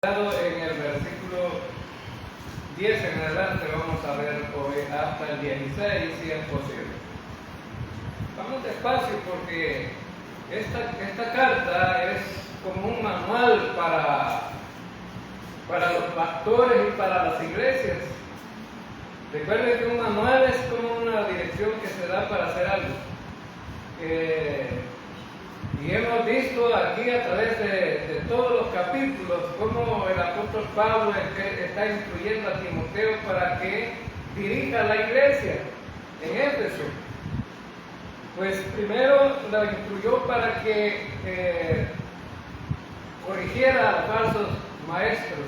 En el versículo 10 en adelante vamos a ver hoy hasta el 16 si es posible. Vamos despacio porque esta carta es como un manual para los pastores y para las iglesias. Recuerden que un manual es como una dirección que se da para hacer algo. Y hemos visto aquí a través de todos los capítulos cómo el apóstol Pablo está instruyendo a Timoteo para que dirija la iglesia en Éfeso. Pues primero lo instruyó para que corrigiera a falsos maestros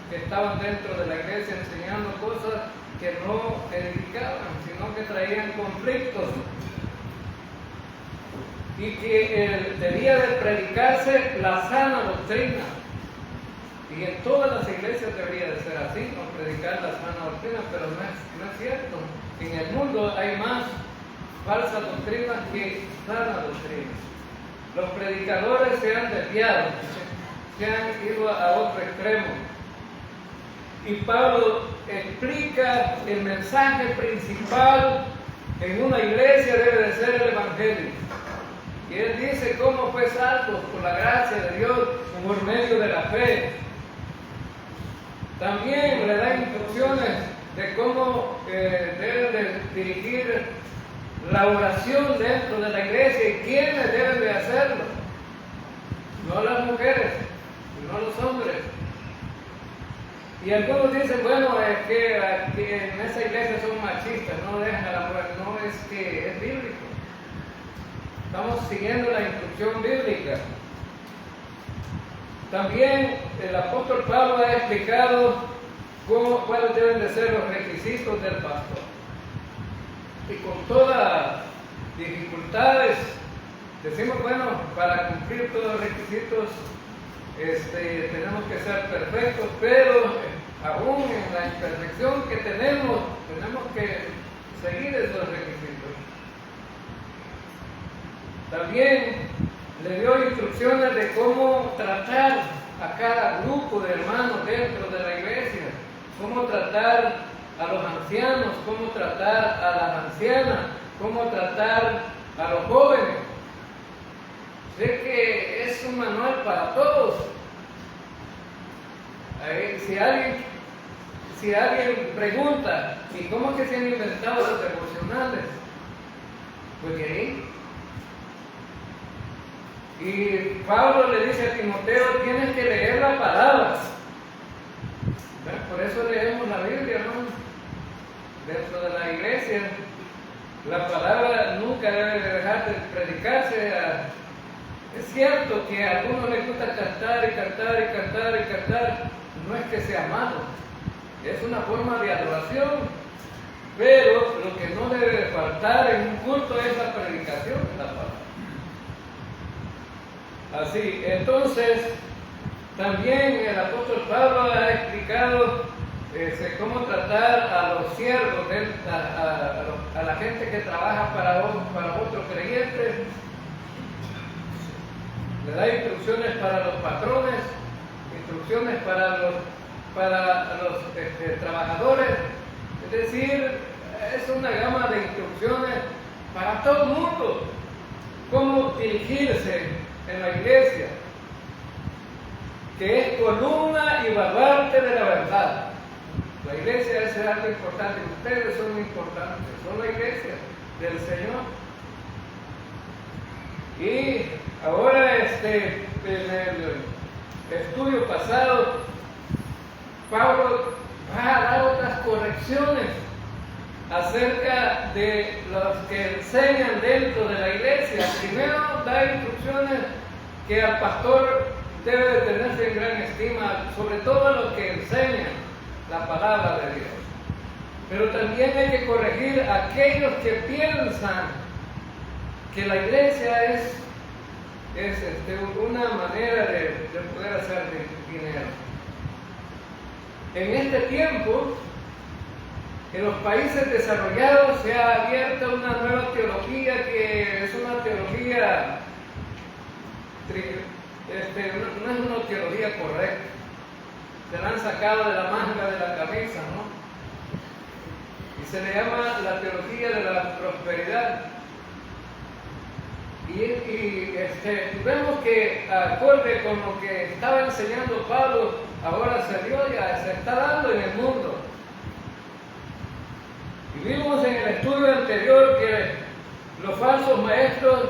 que estaban dentro de la iglesia enseñando cosas que no edificaban, sino que traían conflictos. Y que debía de predicarse la sana doctrina. Y en todas las iglesias debería de ser así, no predicar la sana doctrina, pero no es cierto. En el mundo hay más falsas doctrinas que sana doctrina. Los predicadores se han desviado, se han ido a otro extremo. Y Pablo explica el mensaje principal en una iglesia debe de ser el evangelio. Y él dice cómo fue salvo por la gracia de Dios por medio de la fe. También le da instrucciones de cómo deben de dirigir la oración dentro de la iglesia y quiénes deben de hacerlo. No las mujeres, no los hombres. Y algunos dicen, bueno, es que en esa iglesia son machistas, no dejan a la mujer. No, es que es bíblico. Estamos siguiendo la instrucción bíblica. También el apóstol Pablo ha explicado cuáles deben de ser los requisitos del pastor. Y con todas dificultades, decimos, bueno, para cumplir todos los requisitos tenemos que ser perfectos, pero aún en la imperfección que tenemos que seguir esos requisitos. También le dio instrucciones de cómo tratar a cada grupo de hermanos dentro de la iglesia, cómo tratar a los ancianos, cómo tratar a las ancianas, cómo tratar a los jóvenes. Sé que es un manual para todos. Si alguien pregunta, ¿y cómo es que se han inventado los devocionales? Pues de ahí. Y Pablo le dice a Timoteo, tienes que leer la palabra. Por eso leemos la Biblia, ¿no? Dentro de la iglesia, la palabra nunca debe de dejar de predicarse. Es cierto que a algunos les gusta cantar y cantar y cantar y cantar. No es que sea malo, es una forma de adoración. Pero lo que no debe de faltar en un culto es la predicación de la palabra. Así, entonces, también el apóstol Pablo ha explicado cómo tratar a los siervos, a la gente que trabaja para otro creyente. Le da instrucciones para los patrones, instrucciones para los trabajadores. Es decir, es una gama de instrucciones para todo el mundo. Cómo dirigirse en la iglesia, que es columna y baluarte de la verdad. La iglesia es algo importante, ustedes son importantes, son la iglesia del Señor. Y ahora en el estudio pasado, Pablo va a dar otras correcciones acerca de los que enseñan dentro de la iglesia. Primero da instrucciones que al pastor debe de tenerse en gran estima, sobre todo los que enseñan la palabra de Dios. Pero también hay que corregir a aquellos que piensan que la iglesia es una manera de poder hacer dinero. En este tiempo, en los países desarrollados se ha abierto una nueva teología que es una teología, no es una teología correcta. se la han sacado de la manga de la camisa, ¿no? Y se le llama la teología de la prosperidad. Y vemos que acorde con lo que estaba enseñando Pablo, ahora se dio ya, se está dando en el mundo. Y vimos en el estudio anterior que los falsos maestros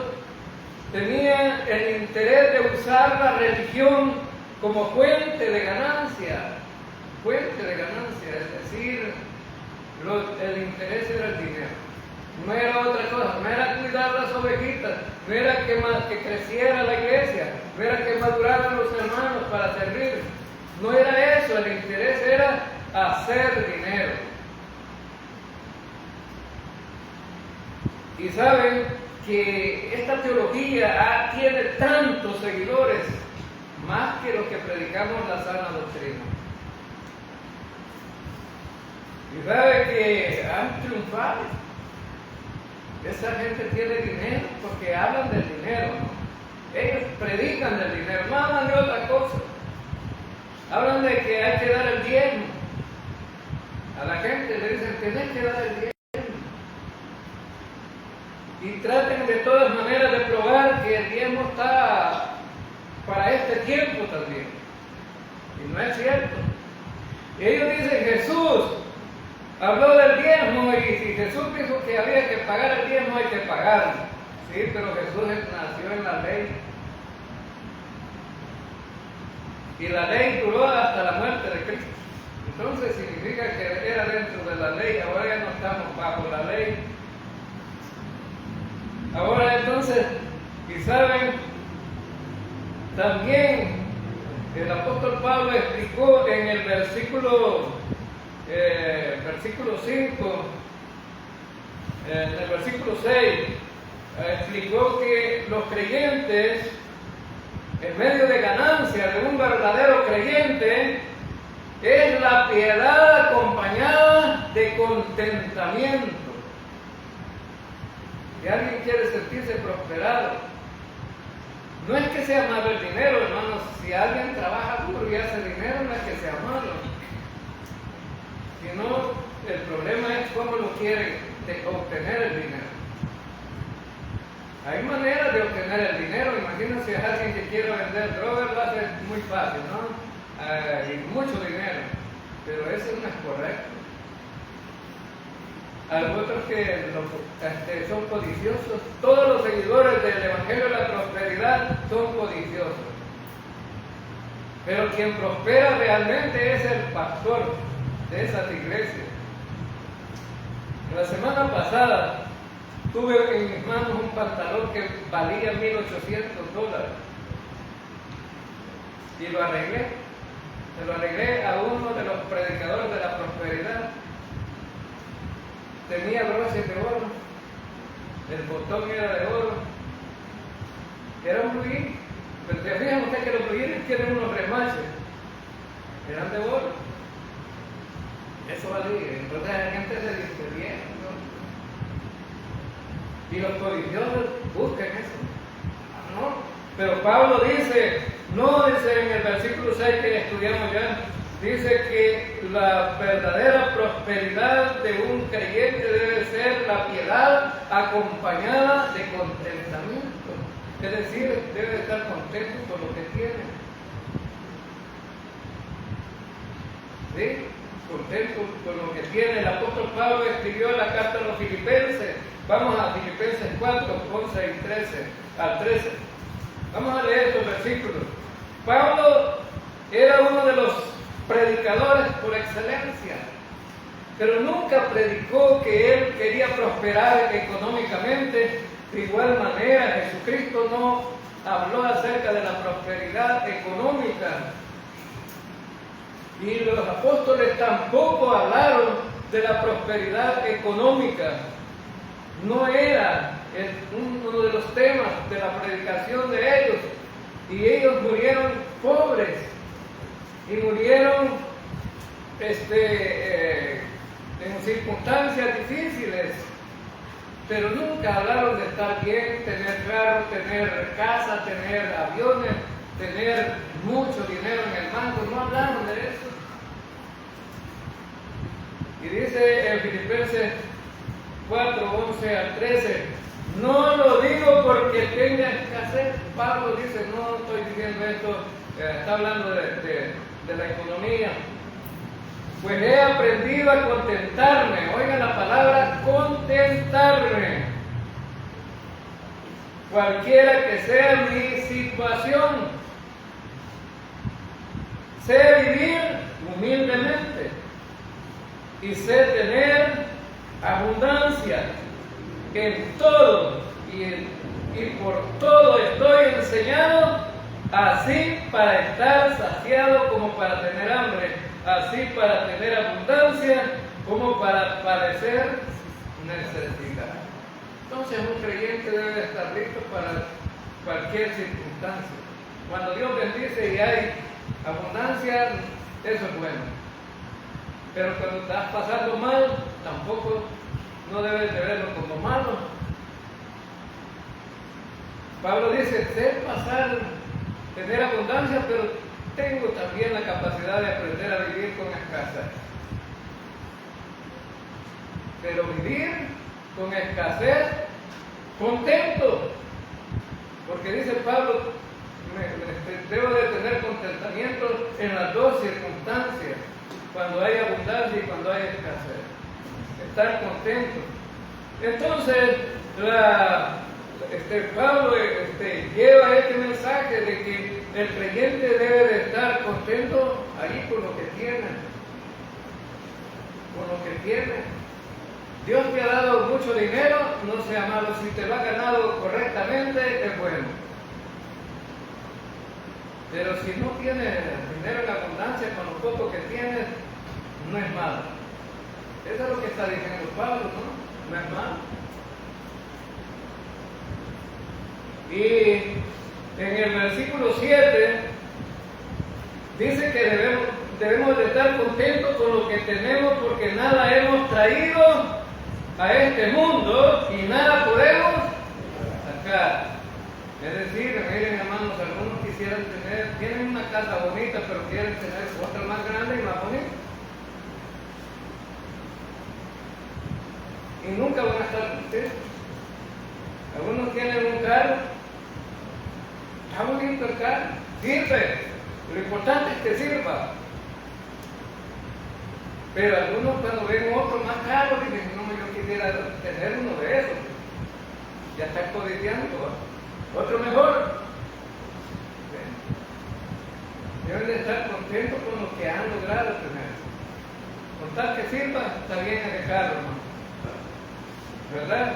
tenían el interés de usar la religión como fuente de ganancia, es decir, el interés era el dinero. No era otra cosa, no era cuidar las ovejitas, no era que creciera la iglesia, no era que maduraran los hermanos para servir, no era eso, el interés era hacer dinero. Y saben que esta teología tiene tantos seguidores, más que los que predicamos la sana doctrina. Y saben que han triunfado. Esa gente tiene dinero porque hablan del dinero, ¿no? Ellos predican del dinero, no hablan de otra cosa. Hablan de que hay que dar el diezmo. A la gente le dicen, tenés que dar el diezmo. Y traten de todas maneras de probar que el diezmo está para este tiempo también. Y no es cierto. Ellos dicen, Jesús habló del diezmo y si Jesús dijo que había que pagar el diezmo, hay que pagarlo. Sí, pero Jesús nació en la ley. Y la ley duró hasta la muerte de Cristo. Entonces significa que era dentro de la ley, ahora ya no estamos bajo la ley. Ahora entonces, y saben, también el apóstol Pablo explicó en el versículo 5, en el versículo 6, explicó que los creyentes, en medio de ganancia de un verdadero creyente, es la piedad acompañada de contentamiento. Si alguien quiere sentirse prosperado, no es que sea malo el dinero, hermanos. Si alguien trabaja duro y hace dinero, no es que sea malo, sino el problema es cómo lo quiere obtener el dinero. Hay maneras de obtener el dinero. Imagínense a alguien que quiere vender drogas, lo hace muy fácil, ¿no? Y mucho dinero, pero eso no es correcto. Hay otros que son codiciosos. Todos los seguidores del Evangelio de la Prosperidad son codiciosos. Pero quien prospera realmente es el pastor de esas iglesias. La semana pasada tuve en mis manos un pantalón que valía $1,800 y lo arreglé. Se lo arreglé a uno de los predicadores de la prosperidad. Tenía broches de oro, el botón era de oro, era un blue. Pero se fijan ustedes que los blue tienen unos remaches, eran de oro. Eso valía. Entonces la gente se dice bien, ¿no? Y los codiciosos buscan eso. ¿No? Pero Pablo dice, no dice en el versículo 6 que estudiamos ya, dice que la verdadera prosperidad de un creyente debe ser la piedad acompañada de contentamiento. Es decir, debe estar contento con lo que tiene. ¿Sí? Contento con lo que tiene. El apóstol Pablo escribió la carta a los filipenses. Vamos a Filipenses 4, 11 y 13 al 13. Vamos a leer estos versículos. Pablo era uno de los predicadores por excelencia, pero nunca predicó que él quería prosperar económicamente. De igual manera, Jesucristo no habló acerca de la prosperidad económica, y los apóstoles tampoco hablaron de la prosperidad económica. No era uno de los temas de la predicación de ellos, y ellos murieron pobres y murieron en circunstancias difíciles, pero nunca hablaron de estar bien, tener carro, tener casa, tener aviones, tener mucho dinero en el banco. No hablaron de eso. Y dice en Filipenses 4, 11 al 13, no lo digo porque tenga escasez. Pablo dice, no estoy diciendo esto, está hablando de la economía. Pues he aprendido a contentarme. Oigan la palabra contentarme. Cualquiera que sea mi situación. Sé vivir humildemente y sé tener abundancia en todo y por todo estoy enseñado, así para estar saciado como para tener hambre, así para tener abundancia como para padecer necesidad. Entonces un creyente debe estar listo para cualquier circunstancia. Cuando Dios bendice y hay abundancia, eso es bueno. Pero cuando estás pasando mal, tampoco no debes de verlo como malo. Pablo dice, sé pasar, tener abundancia, pero tengo también la capacidad de aprender a vivir con escasez. Pero vivir con escasez, contento. Porque dice Pablo, debo de tener contentamiento en las dos circunstancias, cuando hay abundancia y cuando hay escasez. Estar contento. Entonces, Pablo lleva este mensaje de que el creyente debe de estar contento ahí con lo que tiene. Con lo que tiene. Dios te ha dado mucho dinero, no sea malo. Si te lo has ganado correctamente, es bueno. Pero si no tienes dinero en abundancia con lo poco que tienes, no es malo. Eso es lo que está diciendo Pablo, ¿no? No es malo. Y en el versículo 7 dice que debemos de estar contentos con lo que tenemos porque nada hemos traído a este mundo y nada podemos sacar. Es decir, miren hermanos, algunos quisieran tienen una casa bonita, pero quieren tener otra más grande y más bonita. Y nunca van a estar contentos. Algunos tienen un carro, está bonito el carro, sirve, lo importante es que sirva. Pero algunos cuando ven otro más caro dicen, no, yo quisiera tener uno de esos. Ya está codiciando, otro mejor. Deben de estar contentos con lo que han logrado tener. Con tal que sirva, está bien el carro, ¿no? ¿Verdad?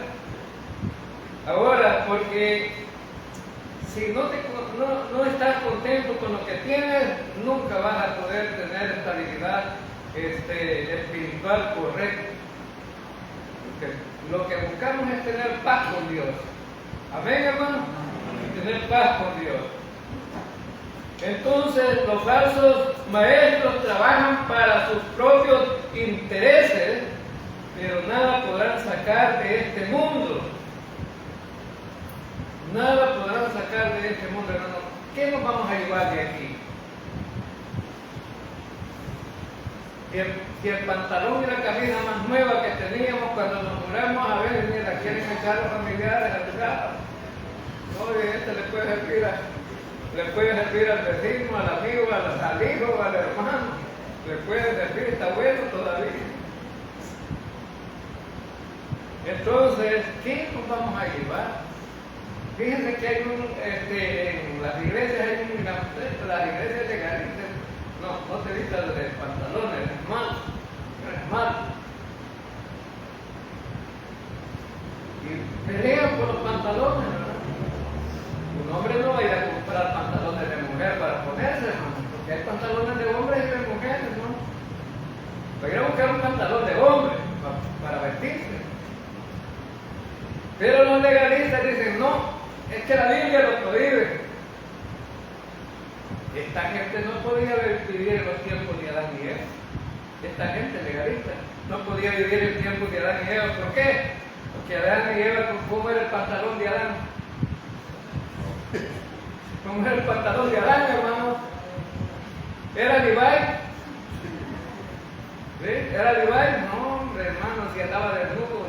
Ahora, porque si no estás contento con lo que tienes, nunca vas a poder tener estabilidad espiritual correcta. Porque lo que buscamos es tener paz con Dios. Amén, hermano. Tener paz con Dios. Entonces, los falsos maestros trabajan para sus propios intereses, pero nada podrán sacar de este mundo. Nada podrán sacar de este mundo, hermano. ¿Qué nos vamos a llevar de aquí? Si el pantalón y la camisa más nueva que teníamos cuando nos muramos, a ver, mira, quieren echar los familiares a tu casa. Oye, le puede servir al vecino, al amigo, al hijo, al hermano. Le puede servir, está bueno todavía. Entonces, ¿qué nos vamos a llevar? Fíjense que hay en las iglesias hay las iglesias legalistas, no te vistas de pantalones, es malo. Y pelean por los pantalones, ¿verdad? Un hombre no va a ir a comprar pantalones de mujer para ponerse, ¿no? Porque hay pantalones de hombres y de mujeres, ¿no? Va a ir a buscar un pantalón de hombre para vestirse. Pero los legalistas dicen, no, es que la Biblia lo prohíbe. Esta gente no podía vivir en los tiempos de Adán y Eva. Esta gente legalista no podía vivir en tiempos de Adán y Eva. ¿Por qué? Porque Adán y Eva, ¿cómo era el pantalón de Adán? ¿Cómo era el pantalón de Adán, hermano? ¿Era Levi? ¿Sí? ¿Era Levi? No, hombre, hermano, si andaba desnudo.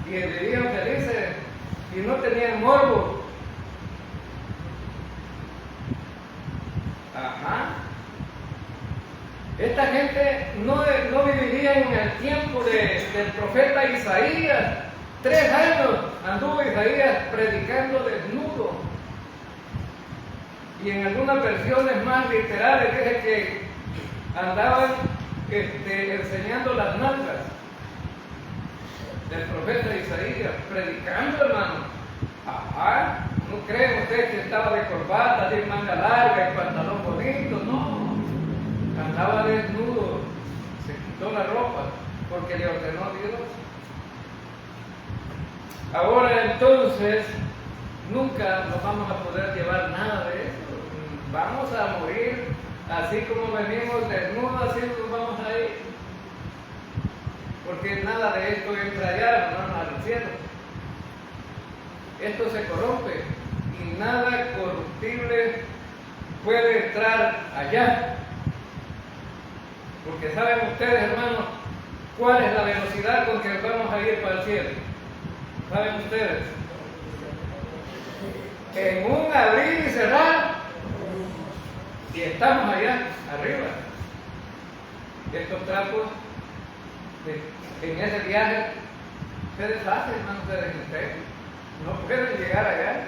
Y vivían felices y no tenían morbo. Ajá. Esta gente no viviría en el tiempo del profeta Isaías. 3 años anduvo Isaías predicando desnudo. Y en algunas versiones más literales dice que andaban enseñando las nalgas del profeta Isaías, predicando, hermano. Ajá. ¿No creen ustedes que estaba de corbata, de manga larga y pantalón bonito? No. Andaba desnudo, se quitó la ropa porque le ordenó Dios. Ahora entonces, nunca nos vamos a poder llevar nada de eso. Vamos a morir así como venimos desnudos, así nos vamos a ir. Porque nada de esto entra allá, no, al cielo. Esto se corrompe y nada corruptible puede entrar allá. Porque saben ustedes, hermanos, cuál es la velocidad con que vamos a ir para el cielo. ¿Saben ustedes? En un abrir y cerrar, y estamos allá arriba. Estos trapos, en ese viaje, se deshacen, hermanos, se desentreguen. No pueden llegar allá.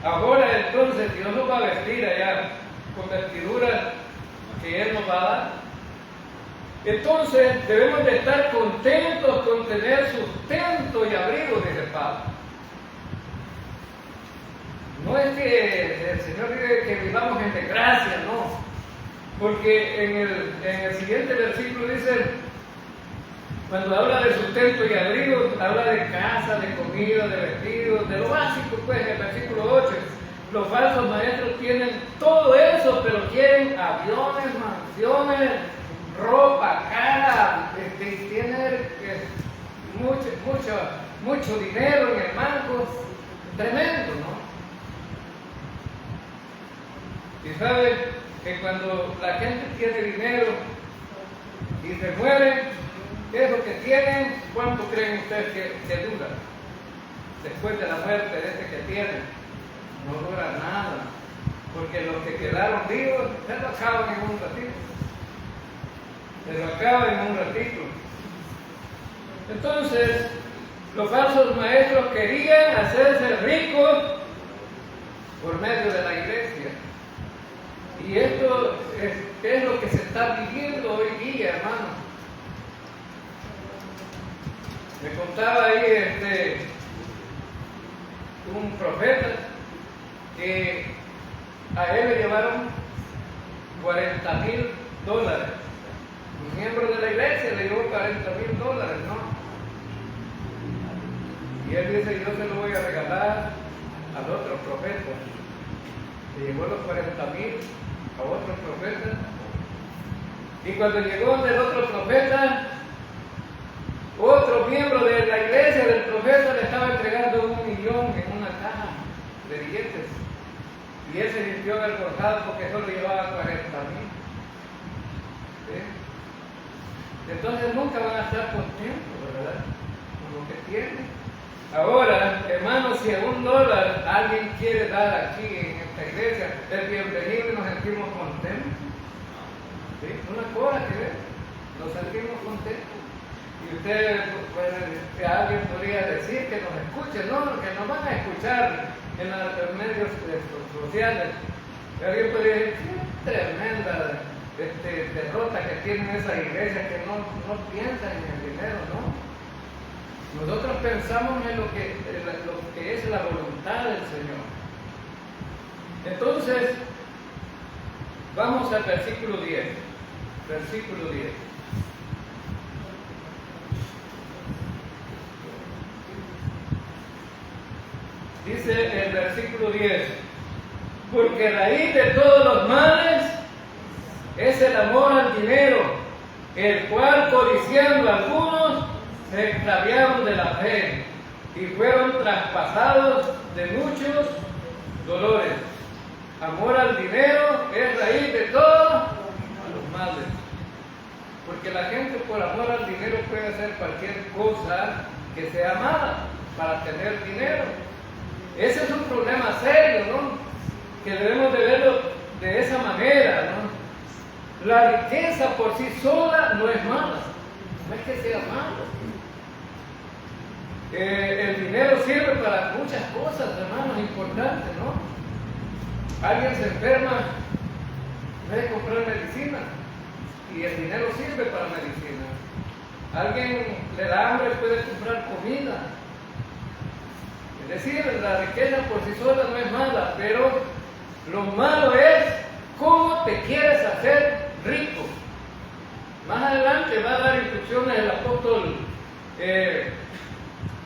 Ahora entonces Dios nos va a vestir allá con vestiduras que Él nos va a dar. Entonces debemos de estar contentos con tener sustento y abrigo, dice Pablo. No es que el Señor diga que vivamos en desgracia, no. Porque en el siguiente versículo dice, cuando habla de sustento y abrigo, habla de casa, de comida, de vestidos, de lo básico, pues en el versículo 8. Los falsos maestros tienen todo eso, pero quieren aviones, mansiones, ropa cara, tienen mucho dinero en el banco, tremendo, ¿no? Y sabe que cuando la gente tiene dinero y se muere, ¿qué es lo que tienen? ¿Cuánto creen ustedes que dura? Después de la muerte de ese que tienen, no dura nada, porque los que quedaron vivos se lo acaban en un ratito. Se lo acaban en un ratito. Entonces, los falsos maestros querían hacerse ricos por medio de la iglesia. Y esto es lo que se está viviendo hoy día, hermano. Me contaba ahí un profeta que a él le llevaron $40,000. Un miembro de la iglesia le llevó $40,000, ¿no? Y él dice, yo se lo voy a regalar al otro profeta. Le llevó los $40,000 a otro profeta. Y cuando llegó del otro profeta, otro miembro de la iglesia del profeta le estaba entregando $1 millón en una caja de billetes. Y él se sintió avergonzado porque solo llevaba $40,000. ¿Sí? Entonces nunca van a estar contentos, ¿verdad? Con lo que tienen. Ahora, hermanos, si a $1 alguien quiere dar aquí en esta iglesia, es bienvenido y nos sentimos contentos. ¿Sí? Una cosa que ver, nos sentimos contentos. Y usted, pues, alguien podría decir que nos escuche, no, que nos van a escuchar en los medios sociales. Alguien podría decir, qué tremenda derrota que tienen esas iglesias que no piensan en el dinero, ¿no? Nosotros pensamos en lo que es la voluntad del Señor. Entonces, vamos al versículo 10. Versículo 10. Dice el versículo 10, porque raíz de todos los males es el amor al dinero, el cual codiciando algunos se extraviaron de la fe y fueron traspasados de muchos dolores. Amor al dinero es raíz de todos los males. ¿Por porque la gente por amor al dinero puede hacer cualquier cosa que sea mala para tener dinero. Ese es un problema serio, ¿no? Que debemos de verlo de esa manera, ¿no? La riqueza por sí sola no es mala, no es que sea malo. El dinero sirve para muchas cosas, hermanos, importantes, ¿no? Alguien se enferma, debe comprar medicina y el dinero sirve para medicina. Alguien le da hambre, puede comprar comida. Es decir, la riqueza por sí sola no es mala, pero lo malo es cómo te quieres hacer rico. Más adelante va a dar instrucciones el apóstol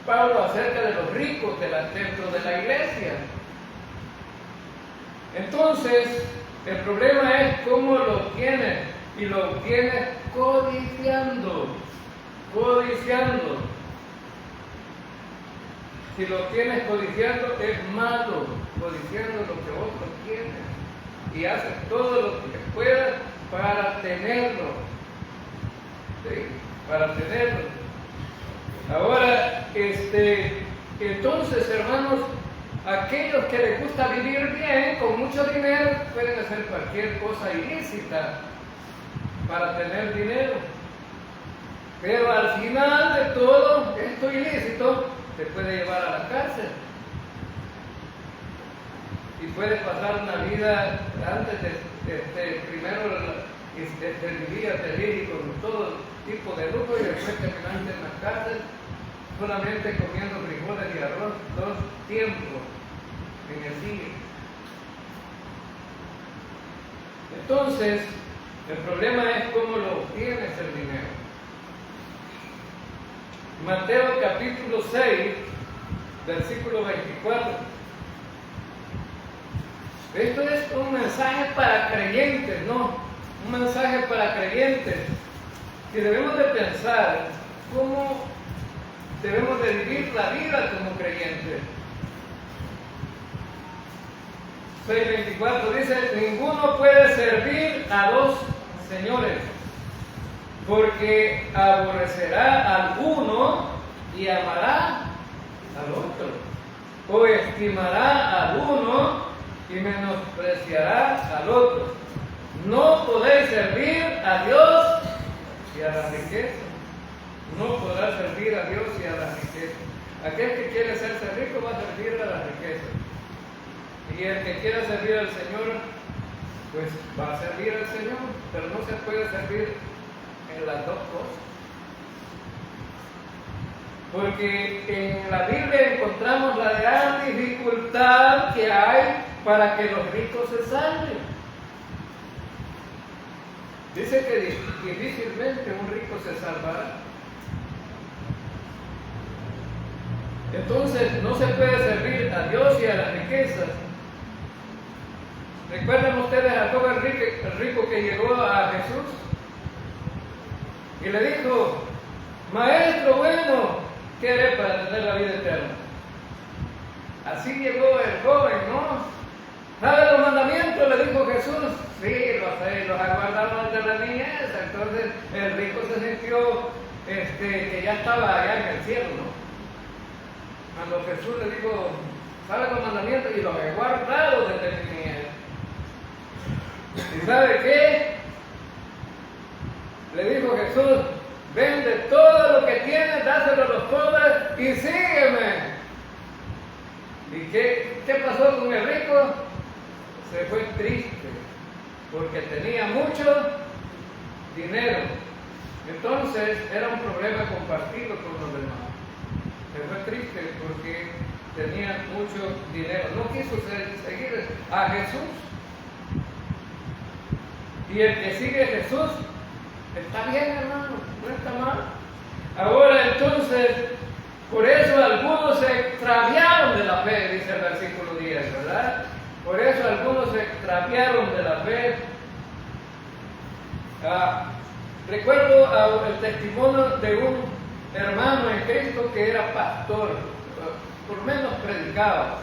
Pablo acerca de los ricos dentro de la iglesia. Entonces, el problema es cómo lo obtienes, y lo obtienes codiciando. Si lo tienes codiciando, es malo, codiciando lo que otros tienen. Y haces todo lo que puedas para tenerlo. ¿Sí? Para tenerlo. Ahora, entonces, hermanos, aquellos que les gusta vivir bien, con mucho dinero, pueden hacer cualquier cosa ilícita para tener dinero. Pero al final de todo esto ilícito, te puede llevar a la cárcel. Y puedes pasar una vida antes de primero vivías feliz y con todo tipo de lujo, y después terminaste en la cárcel solamente comiendo frijoles y arroz 2 tiempos en el día. Entonces, el problema es cómo lo obtienes el dinero. Mateo capítulo 6, versículo 24. Esto es un mensaje para creyentes, ¿no? Un mensaje para creyentes que debemos de pensar cómo debemos de vivir la vida como creyentes. 6:24 dice: ninguno puede servir a 2 señores, porque aborrecerá al uno y amará al otro, o estimará al uno y menospreciará al otro. No podéis servir a Dios y a la riqueza. No podrás servir a Dios y a la riqueza. Aquel que quiere hacerse rico va a servir a la riqueza. Y el que quiera servir al Señor, pues va a servir al Señor, pero no se puede servir en las dos cosas. Porque en la Biblia encontramos la gran dificultad que hay para que los ricos se salven. Dice que difícilmente un rico se salvará. Entonces no se puede servir a Dios y a las riquezas. ¿Recuerdan ustedes al joven rico que llegó a Jesús? Y le dijo: maestro bueno, ¿qué haré para tener la vida eterna? Así llegó el joven, ¿no? ¿Sabe los mandamientos?, le dijo Jesús. Sí, los aguardamos desde la niñez. Entonces el rico se sintió que ya estaba allá en el cielo, ¿no? Cuando Jesús le dijo: ¿sabe los mandamientos? Y los he guardado desde mi niñez. ¿Y sabe qué? Le dijo Jesús: vende todo lo que tienes, dáselo a los pobres y sígueme. ¿Y qué pasó con el rico? Se fue triste, porque tenía mucho dinero. Entonces era un problema compartirlo con los demás. Se fue triste porque tenía mucho dinero. No quiso seguir a Jesús. Y el que sigue a Jesús está bien, hermano, no está mal. Ahora entonces, por eso algunos se extraviaron de la fe, dice el versículo 10, ¿verdad? Por eso algunos se extraviaron de la fe. Recuerdo el testimonio de un hermano en Cristo que era pastor, por menos predicaba.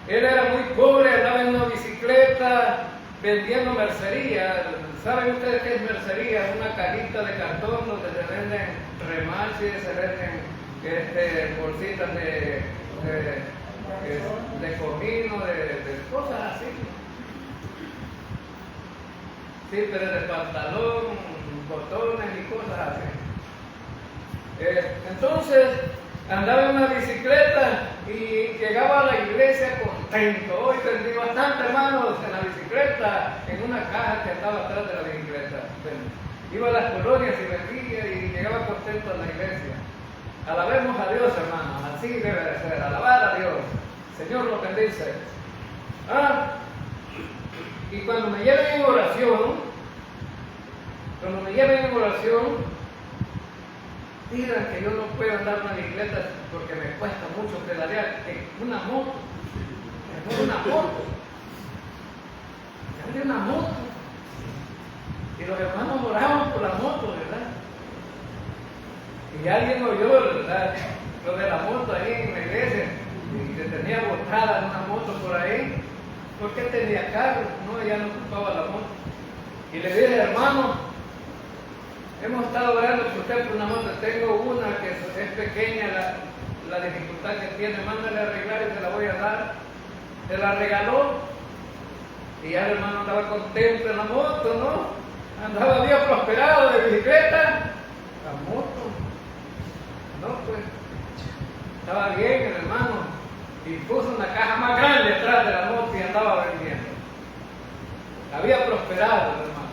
Él era muy pobre, andaba en una bicicleta vendiendo mercería, ¿Saben ustedes qué es mercería? Una cajita de cartón donde se venden remaches, se venden bolsitas de comino, de cosas así. Sí, pero de pantalón, botones y cosas así. Entonces, andaba en una bicicleta y llegaba a la iglesia contento. Hoy vendí bastante, hermanos, en la bicicleta, en una caja que estaba atrás de la bicicleta. Iba a las colonias y vendía y llegaba contento a la iglesia. Alabemos a Dios, hermanos, así debe de ser, alabar a Dios. Señor lo bendice. Y cuando me lleven en oración, digan que yo no puedo andar en una bicicleta porque me cuesta mucho pedalear, que una moto, una moto. Y los hermanos oraban por la moto, ¿verdad? Y alguien oyó, ¿verdad?, lo de la moto ahí en la iglesia, y que tenía botada en una moto por ahí, porque tenía carro, no, ya no ocupaba la moto. Y le dije, hermano, hemos estado orando por usted por una moto, tengo una que es pequeña, la dificultad que tiene, mándale a arreglar y se la voy a dar. Se la regaló, y ya el hermano andaba contento en la moto, ¿no? Andaba bien prosperado de bicicleta, la moto. No, pues, estaba bien el hermano, y puso una caja más grande detrás de la moto y andaba vendiendo. Había prosperado el hermano.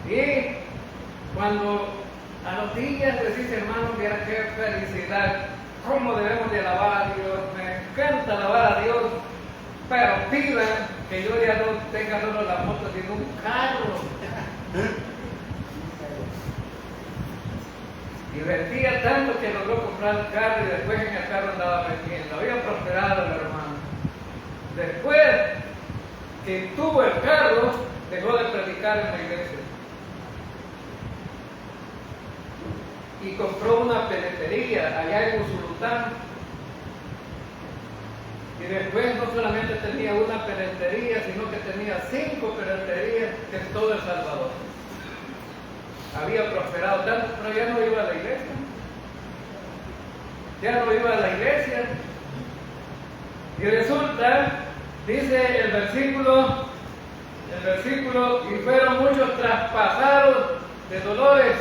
Y cuando a los días les dice, hermano, mira qué felicidad, cómo debemos de alabar a Dios, me encanta alabar a Dios, pero pidan que yo ya no tenga solo la moto, sino un carro. Y vendía tanto que logró comprar el carro y después en el carro andaba vendiendo. Había prosperado el hermano. Después que tuvo el carro, dejó de predicar en la iglesia. Y compró una peletería allá en Usulután. Y después no solamente tenía una peletería, sino que tenía 5 peleterías en todo El Salvador. Había prosperado tanto, pero ya no iba a la iglesia. Y resulta, dice el versículo, y fueron muchos traspasados de dolores.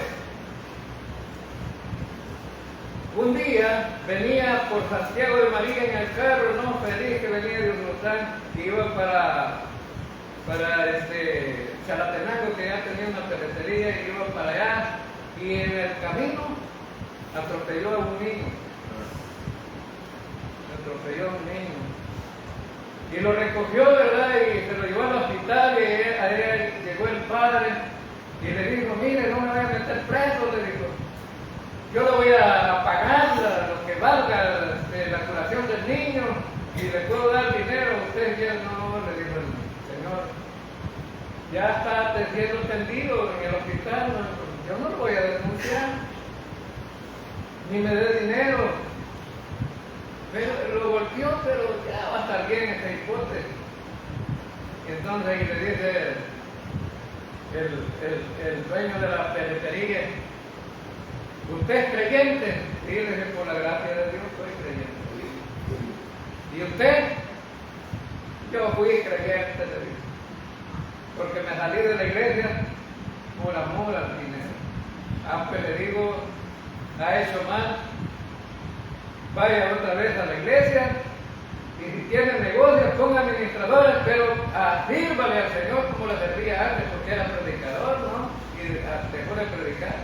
Un día venía por Santiago de María en el carro, no feliz, que venía de Usulután y iba para Chalatenango, que ya tenía una ferretería, y iba para allá, y en el camino atropelló a un niño. Y lo recogió, ¿verdad? Y se lo llevó al hospital, y ahí llegó el padre y le dijo, mire, no me voy a meter preso, le dijo. Yo le voy a pagar lo que valga la curación del niño y le puedo dar dinero. Usted ya no, le dijo el señor. Ya está siendo atendido en el hospital. Yo no lo voy a denunciar, ni me dé dinero. Pero lo golpeó, pero ya va a estar bien esa hipótesis. Entonces ahí le dice el dueño de la ferretería, ¿usted es creyente? Y le dije, por la gracia de Dios soy creyente. ¿Y usted? Yo fui creyente, le dije, porque me salí de la iglesia por amor al dinero. Aunque le digo, ha hecho mal, vaya otra vez a la iglesia, y si tiene negocios, ponga administradores, pero sírvale al Señor como le servía antes, porque era predicador, ¿no? Y dejó de predicar.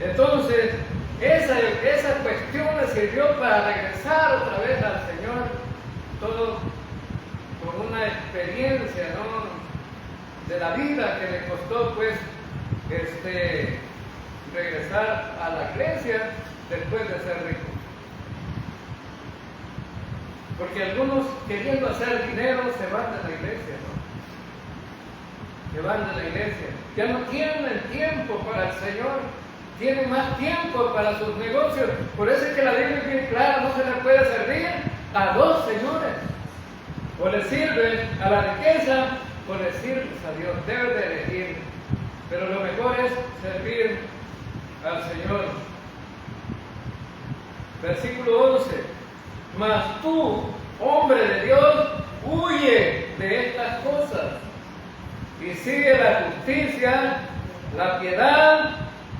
Entonces, esa cuestión le sirvió para regresar otra vez al Señor, todo con una experiencia, ¿no?, de la vida que le costó, pues, regresar a la iglesia después de ser rico. Porque algunos, queriendo hacer dinero, se van de la iglesia, ¿no? Ya no tienen tiempo para el Señor, tienen más tiempo para sus negocios. Por eso es que la Biblia es bien clara, no se le puede servir a dos señores. O le sirve a la riqueza por decirles a Dios, debes de elegir, pero lo mejor es servir al Señor. Versículo 11, mas tú, hombre de Dios, huye de estas cosas y sigue la justicia, la piedad,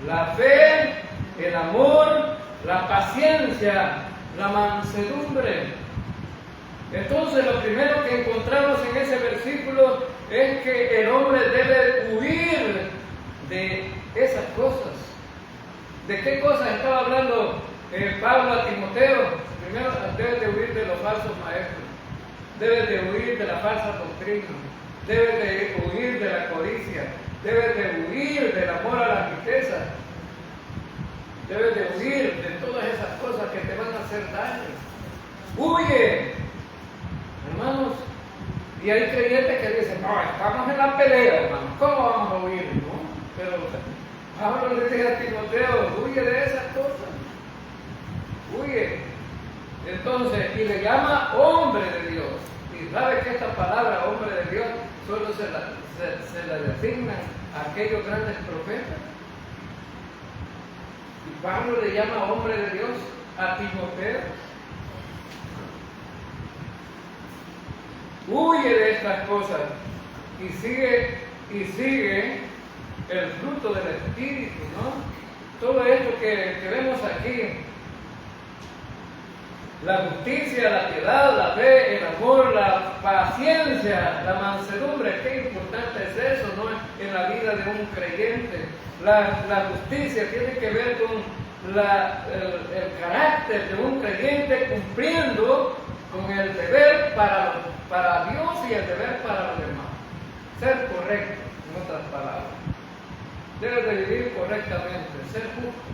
la fe, el amor, la paciencia, la mansedumbre. Entonces lo primero que encontramos en ese versículo es que el hombre debe huir de esas cosas. ¿De qué cosas estaba hablando Pablo a Timoteo? Primero, debes de huir de los falsos maestros, debes de huir de la falsa doctrina, debes de huir de la codicia, debes de huir del amor a la riqueza, debes de huir de todas esas cosas que te van a hacer daño. Huye, hermanos. Y hay creyentes que dicen, no, estamos en la pelea, hermanos, ¿cómo vamos a huir? ¿No? Pero Pablo le dice a Timoteo, huye de esas cosas, huye. Entonces, y le llama hombre de Dios. Y sabe que esta palabra, hombre de Dios, solo se la designa a aquellos grandes profetas. Y Pablo le llama hombre de Dios a Timoteo. Huye de estas cosas y sigue el fruto del Espíritu, ¿no? Todo esto que vemos aquí, la justicia, la piedad, la fe, el amor, la paciencia, la mansedumbre, qué importante es eso, ¿no? En la vida de un creyente. La justicia tiene que ver con el carácter de un creyente cumpliendo con el deber para Dios y el deber para los demás. Ser correcto, en otras palabras. Debes de vivir correctamente, ser justo.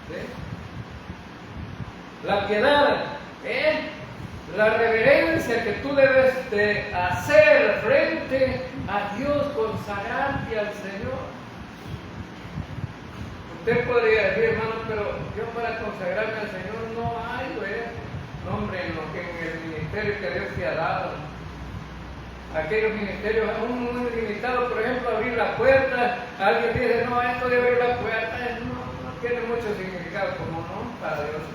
¿Sí? La piedad es la reverencia que tú debes de hacer frente a Dios, consagrarte al Señor. Usted podría decir, hermano, pero yo para consagrarme al Señor no hay, no, hombre, en el ministerio que Dios te ha dado. Aquellos ministerios muy limitados, por ejemplo, abrir la puerta. Alguien dice, no, esto de abrir la puerta no tiene mucho significado, como no, para Dios.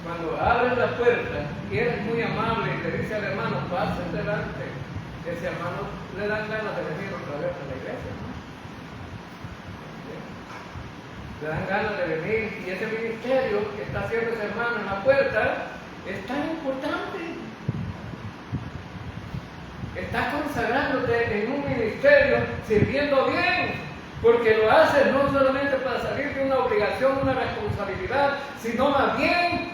Cuando abres la puerta y eres muy amable y le dice al hermano, pase delante, ese hermano le dan ganas de venir otra vez a la iglesia, ¿no? Le dan ganas de venir, y ese ministerio que está haciendo ese hermano en la puerta es tan importante. Estás consagrándote en un ministerio sirviendo bien, porque lo haces no solamente para salir de una obligación, una responsabilidad, sino más bien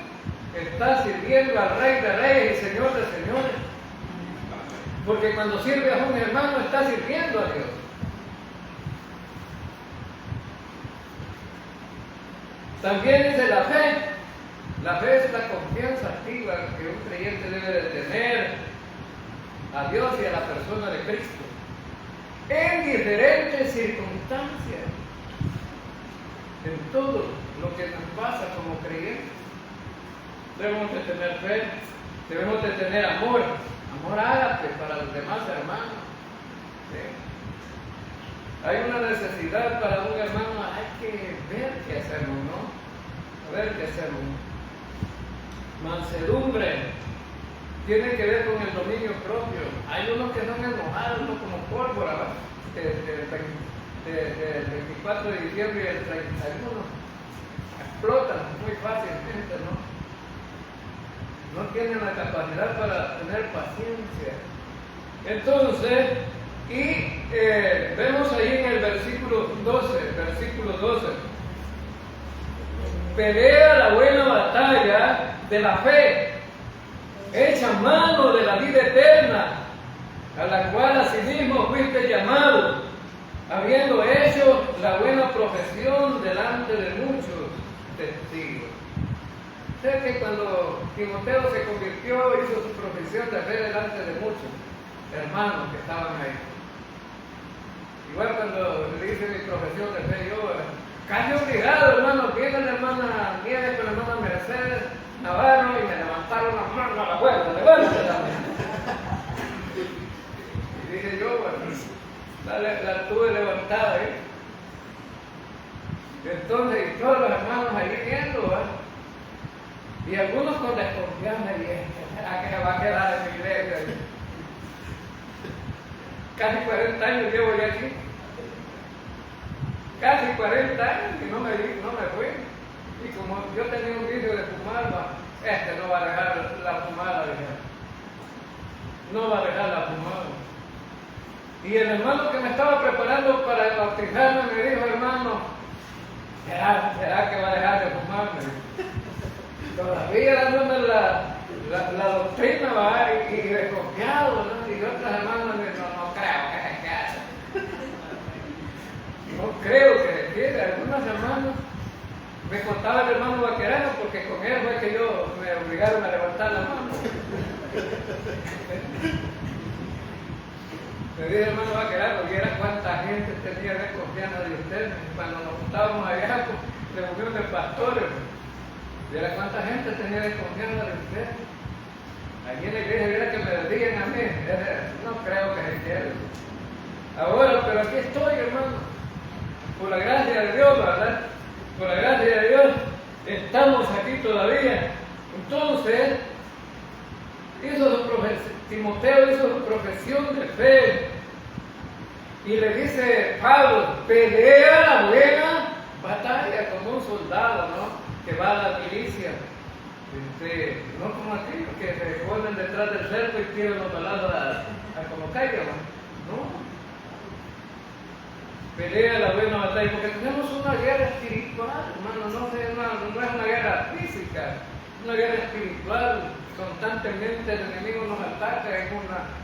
estás sirviendo al Rey de Reyes y Señor de Señores. Porque cuando sirves a un hermano, estás sirviendo a Dios. También dice la fe. La fe es la confianza activa que un creyente debe de tener a Dios y a la persona de Cristo en diferentes circunstancias, en todo lo que nos pasa como creyentes. Debemos de tener fe, debemos de tener amor ágape para los demás hermanos. ¿Sí? Hay una necesidad para un hermano, hay que ver qué hacemos, ¿no? A ver qué hacemos. Mansedumbre tiene que ver con el dominio propio. Hay unos que son enojados, ¿no? Como pólvora, del 24 de diciembre y el 31. Explotan muy fácilmente, ¿no? No tienen la capacidad para tener paciencia. Entonces, vemos ahí en el versículo 12, pelea la buena batalla de la fe, echa mano de la vida eterna, a la cual asimismo fuiste llamado, habiendo hecho la buena profesión delante de muchos testigos. Sé que cuando Timoteo se convirtió, hizo su profesión de fe delante de muchos hermanos que estaban ahí. Igual cuando le hice mi profesión de fe, yo casi obligado, hermano, viene la hermana Nieves con la hermana Mercedes Navarro y me levantaron las manos a la puerta, levántela. dije yo, la tuve levantada ahí. Entonces, y todos los hermanos ahí viendo, ¿verdad? Y algunos con desconfianza, y ¿será que se va a quedar en la iglesia? Casi 40 años llevo ya aquí. Casi 40 años y no me fui. Y como yo tenía un vicio de fumar, no va a dejar la fumada, dije. No va a dejar la fumada. Y el hermano que me estaba preparando para bautizarme me dijo, hermano, ¿será que va a dejar de fumar? Todavía dándome la doctrina, ¿va? Y desconfiado, ¿no? Y otros hermanos me dicen, no creo que se quede. No creo que se quede. Algunos hermanos, me contaba el hermano Vaquerano, porque con él fue que me obligaron a levantar la mano. Me dijo el hermano Vaquerano, viera cuánta gente tenía desconfianza de ustedes. Cuando nos juntábamos allá, reunión de pastores, viera cuánta gente tenía desconfianza de ustedes. Allí en la iglesia, viera que me decían a mí, no creo que se quede. Ahora, pero aquí estoy, hermano, por la gracia de Dios, ¿verdad? Por la gracia de Dios, estamos aquí todavía. Entonces, Timoteo hizo su profesión de fe. Y le dice Pablo, pelea la buena batalla como un soldado, ¿no? Que va a la milicia. No como aquí, que se ponen detrás del cerco y tiran los balazos a como caigan, ¿no? Pelea la buena batalla, porque tenemos una guerra espiritual, hermano, no es una guerra física, una guerra espiritual. Constantemente el enemigo nos ataca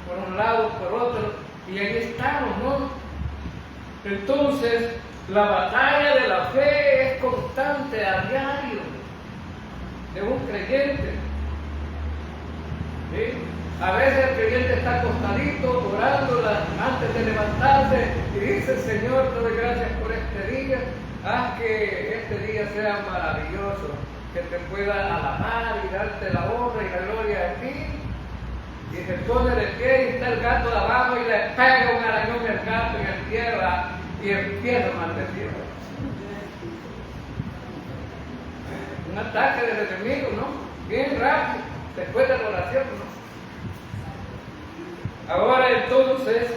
por un lado, por otro, y ahí estamos, ¿no? Entonces, la batalla de la fe es constante, a diario, de un creyente. ¿Sí? A veces el creyente está acostadito, orándola antes de levantarse, y dice, Señor, te doy gracias por este día, haz que este día sea maravilloso, que te pueda alabar y darte la honra y la gloria a ti. Y se pone de pie y está el gato de abajo y le pega un arañón al gato en la tierra y empieza a maldecir. Un ataque del enemigo, ¿no? Bien rápido, después de la oración, ¿no? Ahora entonces,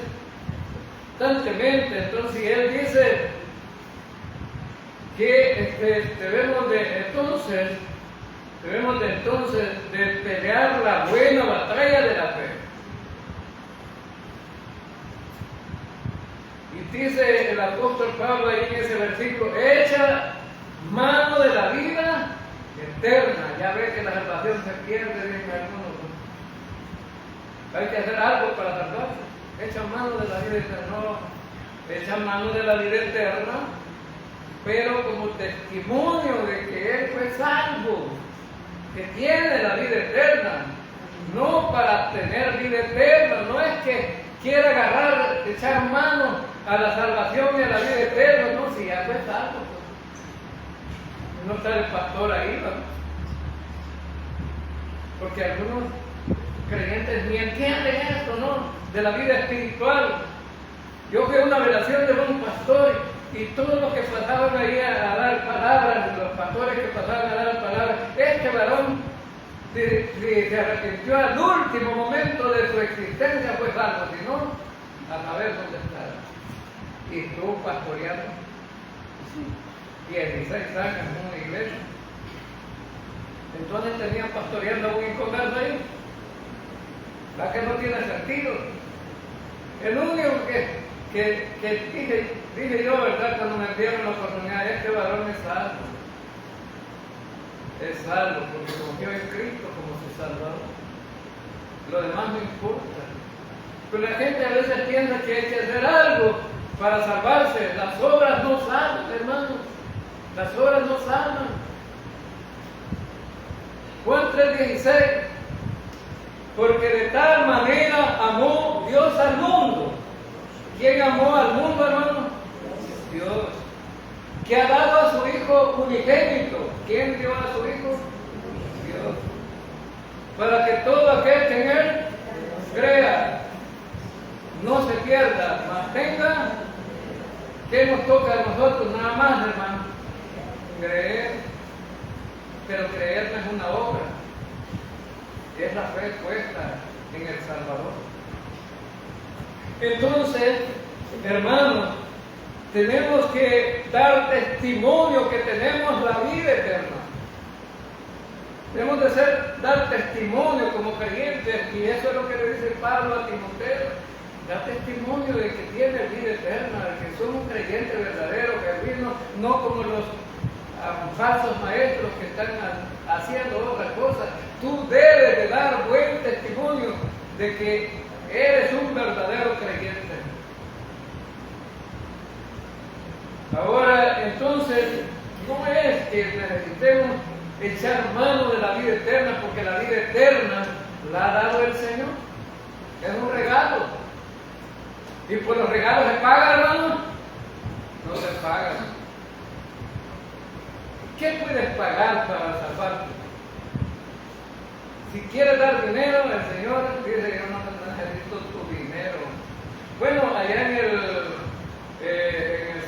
constantemente, entonces él dice que debemos de pelear la buena batalla de la fe. Y dice el apóstol Pablo ahí en ese versículo, echa mano de la vida eterna. Ya ve que la salvación se pierde en algunos. Hay que hacer algo para salvarse. Echa mano de la vida eterna. No, echa mano de la vida eterna, pero como testimonio de que él fue salvo, que tiene la vida eterna, no para tener vida eterna. No es que quiera agarrar, echar mano a la salvación y a la vida eterna, no, si ya fue salvo, no está el pastor ahí, ¿no? Porque algunos creyentes ni entienden esto, ¿no? De la vida espiritual. Yo fui a una relación de un pastor y todos los que pasaban ahí a dar palabras, los pastores que pasaban a dar palabras, este varón se arrepintió al último momento de su existencia, fue salvo, si no, a saber dónde estaba. Y estuvo pastoreando 16 años en una iglesia. Entonces tenían pastoreando a un inconverso ahí. ¿Verdad que no tiene sentido? El único que dije yo, ¿verdad? Cuando me dieron la oportunidad, este varón es salvo. Es salvo porque confió en Cristo como su Salvador. Lo demás no importa. Pero la gente a veces piensa que hay que hacer algo para salvarse. Las obras no salvan, hermanos. Las obras no salvan. Juan 3:16. Porque de tal manera amó Dios al mundo. ¿Quién amó al mundo, hermano? Dios. Que ha dado a su Hijo unigénito. ¿Quién dio a su Hijo? Dios. Para que todo aquel que en Él crea no se pierda, mas tenga. ¿Qué nos toca a nosotros? Nada más, hermano, creer. Pero creer no es una obra, es la fe puesta en el Salvador. Entonces, hermanos, tenemos que dar testimonio que tenemos la vida eterna. Debemos de dar testimonio como creyentes, y eso es lo que le dice Pablo a Timoteo. Da testimonio de que tiene vida eterna, de que somos un creyente verdadero, que no como los falsos maestros que están haciendo otras cosas. Tú debes de dar buen testimonio de que eres un verdadero creyente. Ahora, entonces, no es que necesitemos echar mano de la vida eterna, porque la vida eterna la ha dado el Señor. Es un regalo. Y por los regalos se paga, hermano. No se paga. ¿Qué puedes pagar para salvarte? Si quieres dar dinero, el Señor dice que no necesito tu dinero. Bueno, allá en el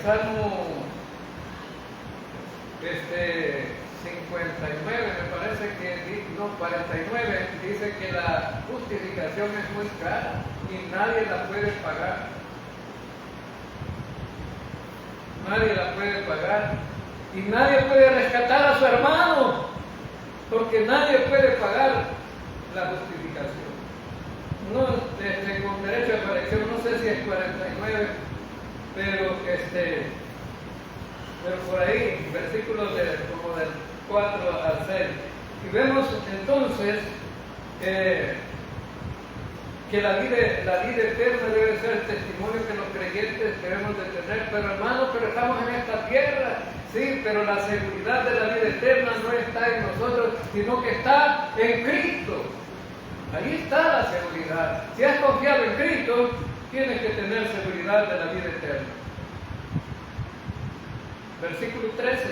Salmo 59, me parece que, no, 49, dice que la justificación es muy cara y nadie la puede pagar. Nadie la puede pagar. Y nadie puede rescatar a su hermano, porque nadie puede pagar la justificación. No, con derecho de aparición, no sé si es 49, pero por ahí, versículos como del 4 al 6. Y vemos entonces que la vida eterna debe ser el testimonio que los creyentes debemos de tener. Pero hermanos, estamos en esta tierra, sí, pero la seguridad de la vida eterna no está en nosotros, sino que está en Cristo. Ahí está la seguridad. Si has confiado en Cristo, tienes que tener seguridad de la vida eterna. Versículo 13.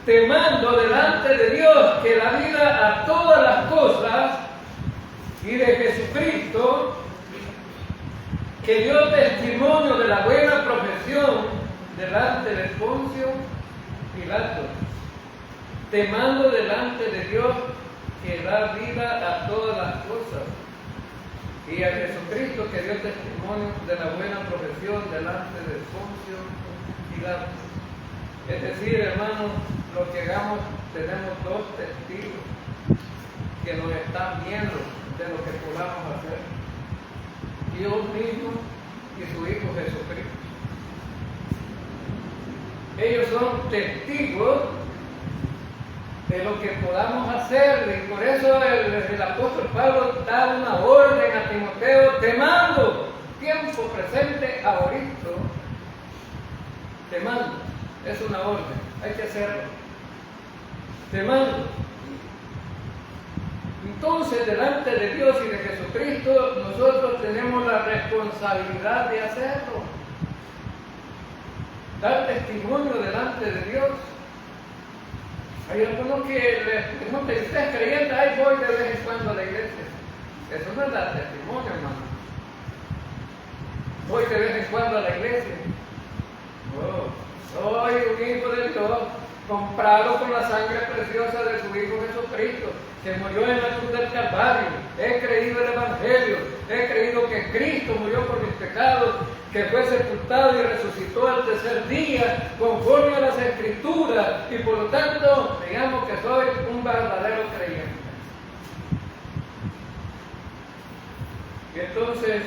Te mando delante de Dios que da vida a todas las cosas y de Jesucristo, que dio testimonio de la buena profesión delante de Poncio Pilato. Te mando delante de Dios que da vida a todas las cosas, y a Jesucristo, que dio testimonio de la buena profesión delante de Poncio Pilato. Es decir, hermanos, lo que hagamos, tenemos dos testigos que nos están viendo de lo que podamos hacer: Dios mismo y su Hijo Jesucristo. Ellos son testigos de lo que podamos hacer, y por eso el apóstol Pablo da una orden a Timoteo: te mando, tiempo presente, ahorita, te mando. Es una orden, hay que hacerlo. Te mando. Entonces, delante de Dios y de Jesucristo, nosotros tenemos la responsabilidad de hacerlo. Dar testimonio delante de Dios. Hay algunos que no te estés creyendo, ay, voy de vez en cuando a la iglesia. Eso no es dar testimonio, hermano. Voy de vez en cuando a la iglesia. Soy un hijo de Dios, comprado con la sangre preciosa de su Hijo Jesucristo, que murió en la cruz del Calvario. He creído el Evangelio, he creído que Cristo murió por mis pecados, que fue sepultado y resucitó al tercer día, conforme a las Escrituras, y por lo tanto, digamos que soy un verdadero creyente. Y entonces,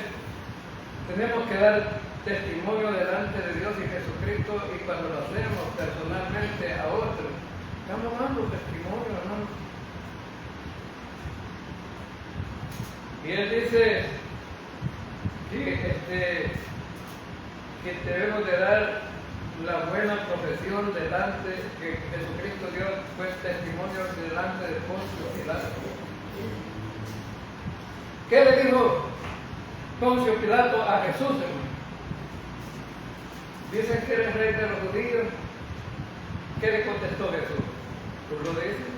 tenemos que dar testimonio delante de Dios y Jesucristo, y cuando lo hacemos personalmente a otros, estamos dando testimonio, hermano. Y él dice que debemos de dar la buena profesión delante, que Jesucristo dio pues testimonio delante de Poncio Pilato. ¿Qué le dijo Poncio Pilato a Jesús, hermano? Dicen que eres rey de los judíos. ¿Qué le contestó Jesús? ¿Tú lo dices?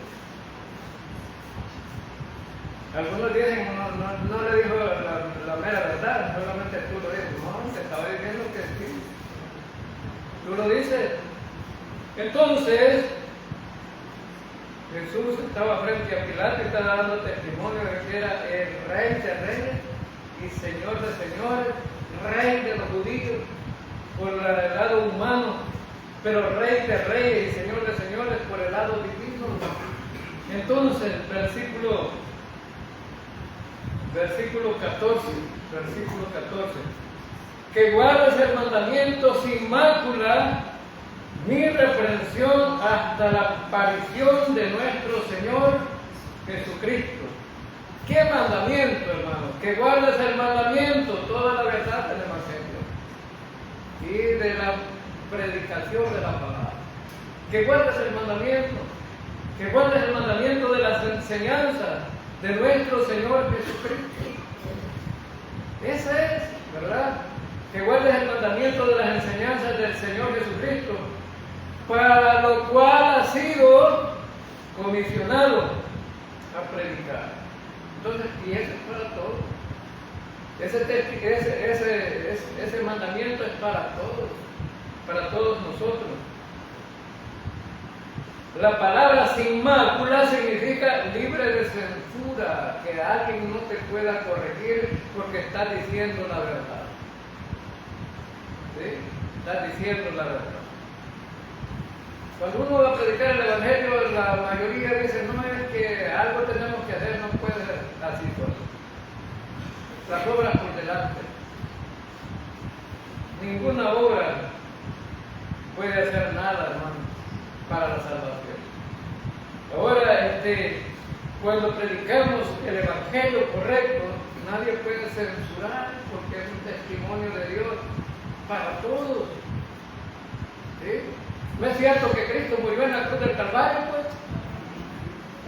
Algunos dicen, no le dijo la mera verdad, solamente tú lo dices. No, te estaba diciendo que sí. Tú lo dices. Entonces, Jesús estaba frente a Pilato y estaba dando testimonio de que era el Rey de reyes y Señor de señores, Rey de los judíos, por el lado humano, pero Rey de reyes y Señor de señores por el lado divino. Entonces, versículo 14, que guardes el mandamiento sin mácula ni reprensión hasta la aparición de nuestro Señor Jesucristo. ¿Qué mandamiento, hermano? Que guardes el mandamiento, toda la verdad del Evangelio y de la predicación de la palabra. Que guardes el mandamiento, que guardes el mandamiento de las enseñanzas de nuestro Señor Jesucristo. Ese es, ¿verdad? Que guardes el mandamiento de las enseñanzas del Señor Jesucristo, para lo cual ha sido comisionado a predicar. Entonces, y eso es para todos. Ese mandamiento es para todos nosotros. La palabra sin mácula significa libre de censura, que alguien no te pueda corregir porque estás diciendo la verdad. ¿Sí? Estás diciendo la verdad. Cuando uno va a predicar el Evangelio, la mayoría dice, no, es que algo tenemos que hacer, no puede ser así solo. Las obras por delante. Ninguna obra puede hacer nada, hermano, para la salvación. Ahora, cuando predicamos el Evangelio correcto, nadie puede censurar porque es un testimonio de Dios para todos. ¿Sí? ¿No es cierto que Cristo murió en la cruz del Calvario? Pues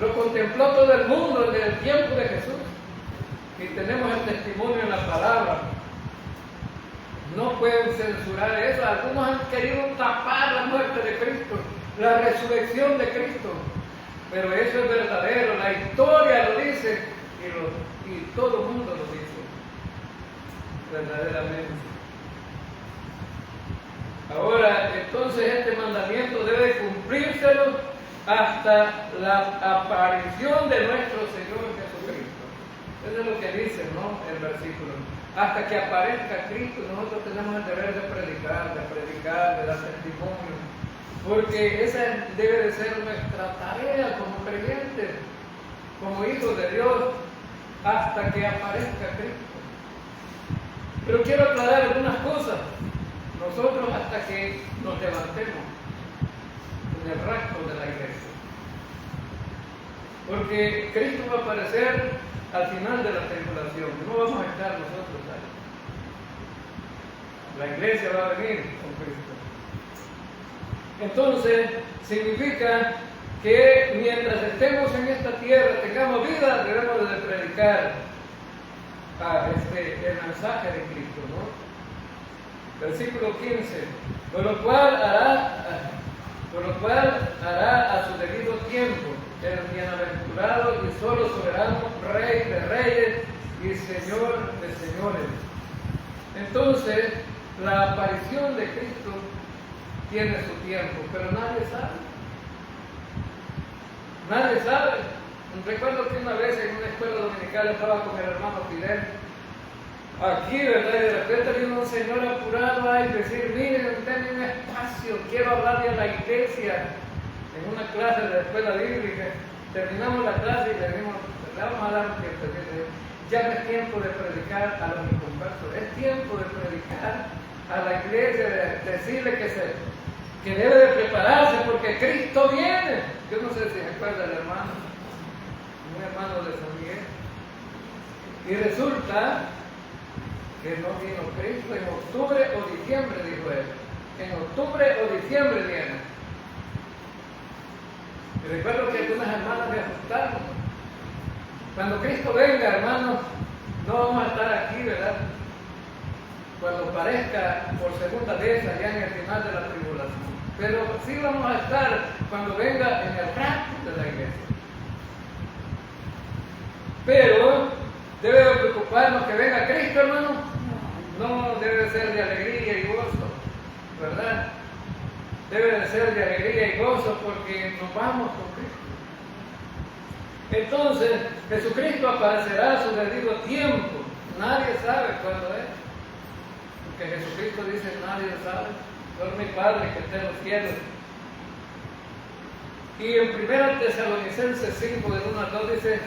lo contempló todo el mundo desde el tiempo de Jesús. Y tenemos el testimonio en la palabra. No pueden censurar eso. Algunos han querido tapar la muerte de Cristo, la resurrección de Cristo. Pero eso es verdadero. La historia lo dice y todo el mundo lo dice. Verdaderamente. Ahora, entonces este mandamiento debe cumplírselo hasta la aparición de nuestro Señor Jesucristo. Eso es lo que dice, ¿no? El versículo. Hasta que aparezca Cristo, nosotros tenemos el deber de predicar, de dar testimonio. Porque esa debe de ser nuestra tarea como creyentes, como hijos de Dios, hasta que aparezca Cristo. Pero quiero aclarar algunas cosas. Nosotros hasta que nos levantemos en el rapto de la iglesia. Porque Cristo va a aparecer al final de la tribulación. No vamos a estar nosotros ahí. La iglesia va a venir con Cristo. Entonces, significa que mientras estemos en esta tierra, tengamos vida, debemos de predicar el mensaje de Cristo, ¿no? Versículo 15, por lo cual hará a su debido tiempo el bienaventurado y solo soberano, Rey de reyes y Señor de señores. Entonces, la aparición de Cristo tiene su tiempo, pero nadie sabe. Nadie sabe. Recuerdo que una vez en una escuela dominical estaba con el hermano Fidel. Aquí, ¿verdad? Y de repente vino un señor apurado a decir, miren, denme un espacio, quiero hablarle a la iglesia en una clase de la escuela bíblica. Terminamos la clase y le dijimos, le vamos a dar un tiempo. Ya no es tiempo de predicar a los inconversos, es tiempo de predicar a la iglesia, de decirle que debe de prepararse porque Cristo viene. Yo no sé si se acuerda el hermano, un hermano de San Miguel. Y resulta que no vino Cristo en octubre o diciembre, dijo él. En octubre o diciembre viene. Y recuerdo que algunas hermanas me asustaron. Cuando Cristo venga, hermanos, no vamos a estar aquí, ¿verdad? Cuando parezca por segunda vez allá en el final de la tribulación. Pero sí vamos a estar cuando venga en el rapto de la iglesia. Pero debe de preocuparnos que venga Cristo, hermano. No debe ser de alegría y gozo, ¿verdad? Debe de ser de alegría y gozo porque nos vamos con Cristo. Entonces, Jesucristo aparecerá a su debido tiempo. Nadie sabe cuándo es. Porque Jesucristo dice, nadie sabe. Solo mi Padre que está en los cielos. Y en 1 Tesalonicenses 5, del 1 al 2 dice,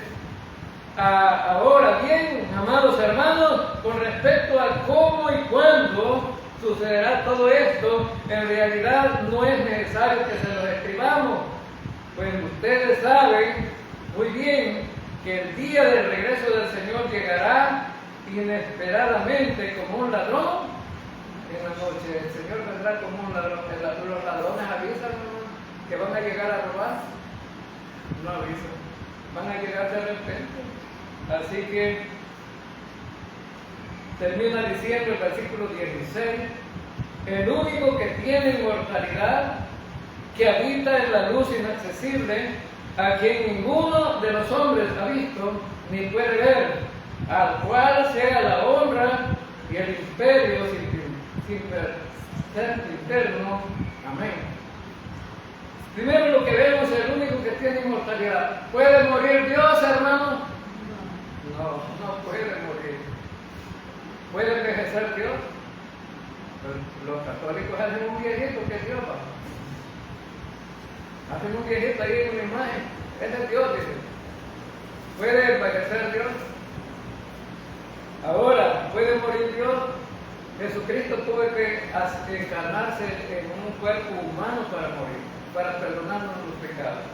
ahora bien, amados hermanos, con respecto a cómo y cuándo sucederá todo esto, en realidad no es necesario que se lo escribamos, pues ustedes saben muy bien que el día del regreso del Señor llegará inesperadamente como un ladrón en la noche. El Señor vendrá como un ladrón. Los ladrones avisan, hermano, que van a llegar a robar. No avisan, van a llegar de repente. Así que termina diciendo el versículo 16, el único que tiene inmortalidad, que habita en la luz inaccesible, a quien ninguno de los hombres ha visto ni puede ver, al cual sea la honra y el imperio sin ser eterno. Amén. Primero lo que vemos es el único que tiene inmortalidad. ¿Puede morir Dios, hermano? No puede morir. ¿Puede envejecer Dios? Los católicos hacen un viejito que es Dios, papá. Hacen un viejito ahí en una imagen. Ese es Dios, dice. ¿Puede envejecer Dios? Ahora, ¿puede morir Dios? Jesucristo tuvo que encarnarse en un cuerpo humano para morir, para perdonarnos los pecados.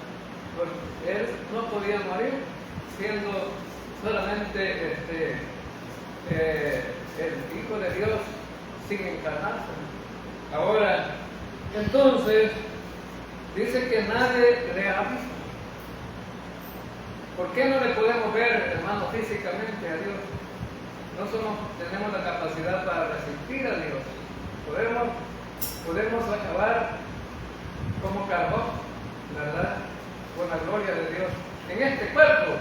Porque Él no podía morir siendo solamente el Hijo de Dios sin encarnarse. Ahora, entonces, dice que nadie le ha visto. ¿Por qué no le podemos ver, hermano, físicamente a Dios? No tenemos la capacidad para resistir a Dios. Podemos acabar como carbón, ¿verdad? Con la gloria de Dios en este cuerpo.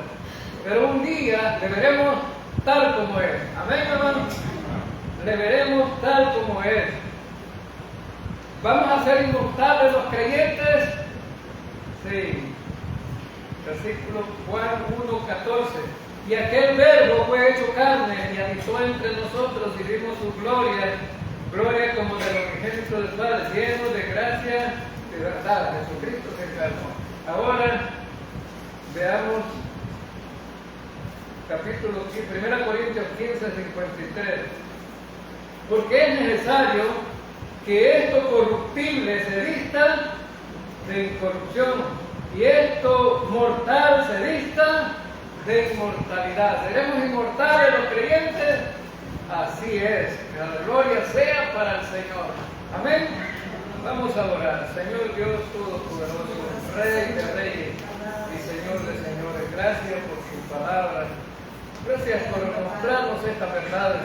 Pero un día le veremos tal como es. Amén, hermano. Le veremos tal como es. ¿Vamos a ser inmortales los creyentes? Sí. Versículo Juan 1:14. Y aquel verbo fue hecho carne y habitó entre nosotros y vimos su gloria, gloria como de los unigénito del Padre, lleno de gracia y verdad. Jesucristo se encarnó. Ahora veamos capítulo 1 Corintios 15:53. Porque es necesario que esto corruptible se vista de incorrupción y esto mortal se vista de inmortalidad. ¿Seremos inmortales los creyentes? Así es. Que la gloria sea para el Señor. Amén. Vamos a orar. Señor Dios Todopoderoso, Rey de Reyes y Señor de Señores, gracias por su palabra. Gracias por mostrarnos estas verdades.